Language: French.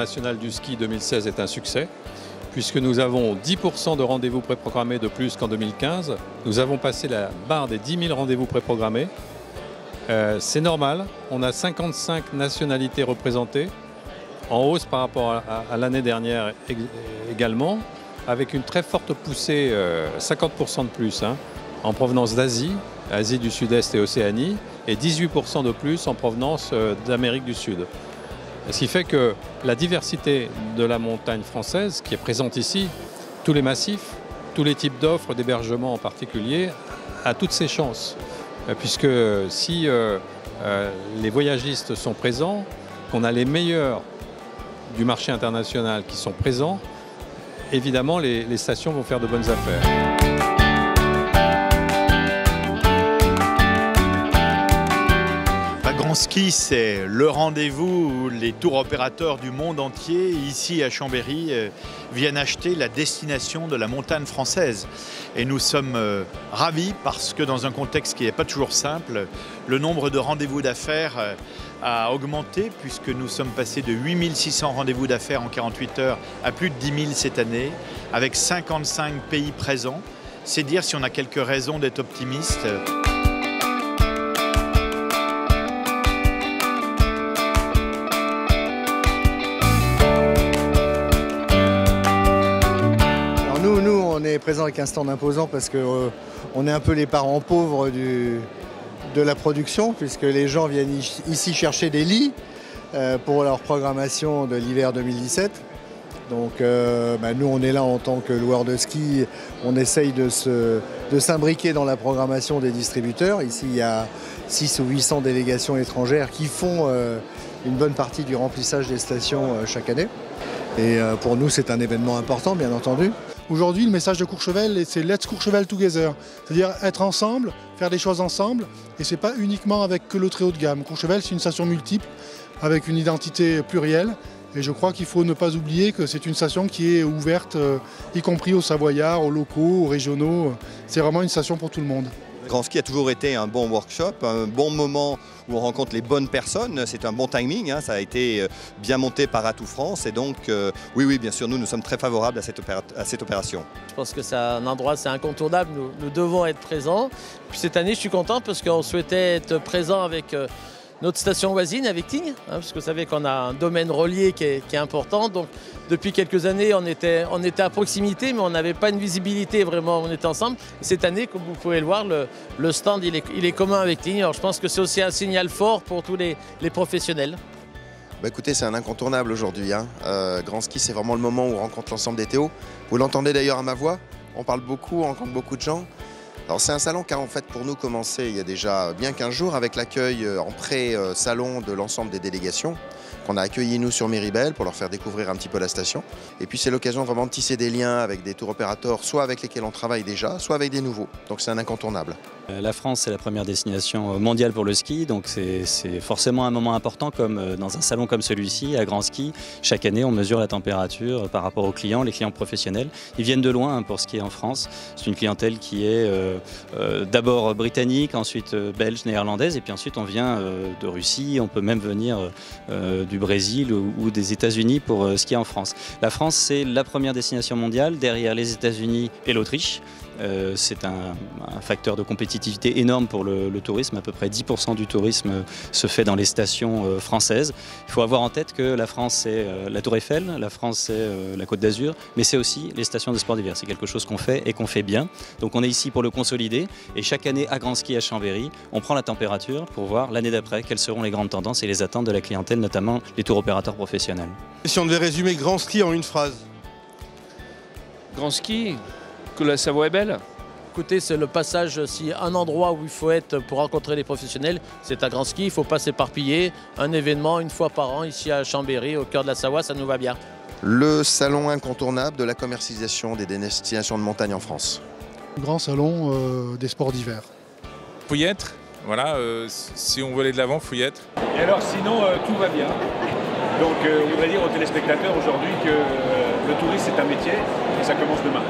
international du ski 2016 est un succès, puisque nous avons 10% de rendez-vous préprogrammés de plus qu'en 2015. Nous avons passé la barre des 10 000 rendez-vous préprogrammés. C'est normal, on a 55 nationalités représentées, en hausse par rapport à l'année dernière également, avec une très forte poussée, 50% de plus, en provenance d'Asie, Asie du Sud-Est et Océanie, et 18% de plus en provenance d'Amérique du Sud. Ce qui fait que la diversité de la montagne française, qui est présente ici, tous les massifs, tous les types d'offres d'hébergement en particulier, a toutes ses chances. Puisque si les voyagistes sont présents, qu'on a les meilleurs du marché international qui sont présents, évidemment les stations vont faire de bonnes affaires. Grand Ski, c'est le rendez-vous où les tours opérateurs du monde entier, ici à Chambéry, viennent acheter la destination de la montagne française. Et nous sommes ravis parce que dans un contexte qui n'est pas toujours simple, le nombre de rendez-vous d'affaires a augmenté puisque nous sommes passés de 8600 rendez-vous d'affaires en 48 heures à plus de 10 000 cette année, avec 55 pays présents. C'est dire si on a quelques raisons d'être optimiste. On est présent avec un stand imposant parce qu'on est un peu les parents pauvres de la production, puisque les gens viennent ici chercher des lits pour leur programmation de l'hiver 2017. Donc nous on est là en tant que loueurs de ski, on essaye de s'imbriquer dans la programmation des distributeurs. Ici il y a 600 ou 800 délégations étrangères qui font une bonne partie du remplissage des stations chaque année. Et pour nous c'est un événement important bien entendu. Aujourd'hui, le message de Courchevel, c'est Let's Courchevel Together. C'est-à-dire être ensemble, faire des choses ensemble. Et ce n'est pas uniquement avec que le très haut de gamme. Courchevel, c'est une station multiple, avec une identité plurielle. Et je crois qu'il faut ne pas oublier que c'est une station qui est ouverte, y compris aux Savoyards, aux locaux, aux régionaux. C'est vraiment une station pour tout le monde. Grand Ski a toujours été un bon workshop, un bon moment où on rencontre les bonnes personnes. C'est un bon timing, ça a été bien monté par Atout France. Et donc, oui, bien sûr, nous sommes très favorables à cette opération. Je pense que c'est un endroit, c'est incontournable. Nous devons être présents. Puis cette année, je suis content parce qu'on souhaitait être présent avec notre station voisine, avec Tignes, parce que vous savez qu'on a un domaine relié qui est important. Donc, depuis quelques années, on était à proximité, mais on n'avait pas une visibilité vraiment, on était ensemble. Cette année, comme vous pouvez le voir, le stand, il est commun avec Tignes. Alors, je pense que c'est aussi un signal fort pour tous les professionnels. Écoutez, c'est un incontournable aujourd'hui. Grand Ski, c'est vraiment le moment où on rencontre l'ensemble des Théos. Vous l'entendez d'ailleurs à ma voix, on parle beaucoup, on rencontre beaucoup de gens. Alors c'est un salon qui a en fait pour nous commencé il y a déjà bien 15 jours avec l'accueil en pré-salon de l'ensemble des délégations qu'on a accueilli nous sur Méribel pour leur faire découvrir un petit peu la station. Et puis c'est l'occasion vraiment de tisser des liens avec des tours opérateurs, soit avec lesquels on travaille déjà, soit avec des nouveaux. Donc c'est un incontournable. La France, c'est la première destination mondiale pour le ski, donc c'est forcément un moment important comme dans un salon comme celui-ci, à Grand Ski. Chaque année, on mesure la température par rapport aux clients, les clients professionnels. Ils viennent de loin pour skier en France. C'est une clientèle qui est d'abord britannique, ensuite belge, néerlandaise, et puis ensuite on vient de Russie, on peut même venir du Brésil ou des États-Unis pour skier en France. La France, c'est la première destination mondiale, derrière les États-Unis et l'Autriche. C'est un facteur de compétitivité énorme pour le tourisme. À peu près 10% du tourisme se fait dans les stations françaises. Il faut avoir en tête que la France, c'est la Tour Eiffel, la France, c'est la Côte d'Azur, mais c'est aussi les stations de sport d'hiver. C'est quelque chose qu'on fait et qu'on fait bien. Donc on est ici pour le consolider. Et chaque année, à Grand Ski, à Chambéry, on prend la température pour voir l'année d'après quelles seront les grandes tendances et les attentes de la clientèle, notamment les tours opérateurs professionnels. Si on devait résumer Grand Ski en une phrase. Grand Ski, que la Savoie est belle. Écoutez, c'est le passage, si un endroit où il faut être pour rencontrer les professionnels, c'est à Grand Ski, il ne faut pas s'éparpiller. Un événement une fois par an ici à Chambéry, au cœur de la Savoie, ça nous va bien. Le salon incontournable de la commercialisation des destinations de montagne en France. Grand salon des sports d'hiver. Faut y être, voilà, si on veut aller de l'avant, faut y être. Et alors sinon, tout va bien. Donc on voudrait dire aux téléspectateurs aujourd'hui que le tourisme c'est un métier et ça commence demain.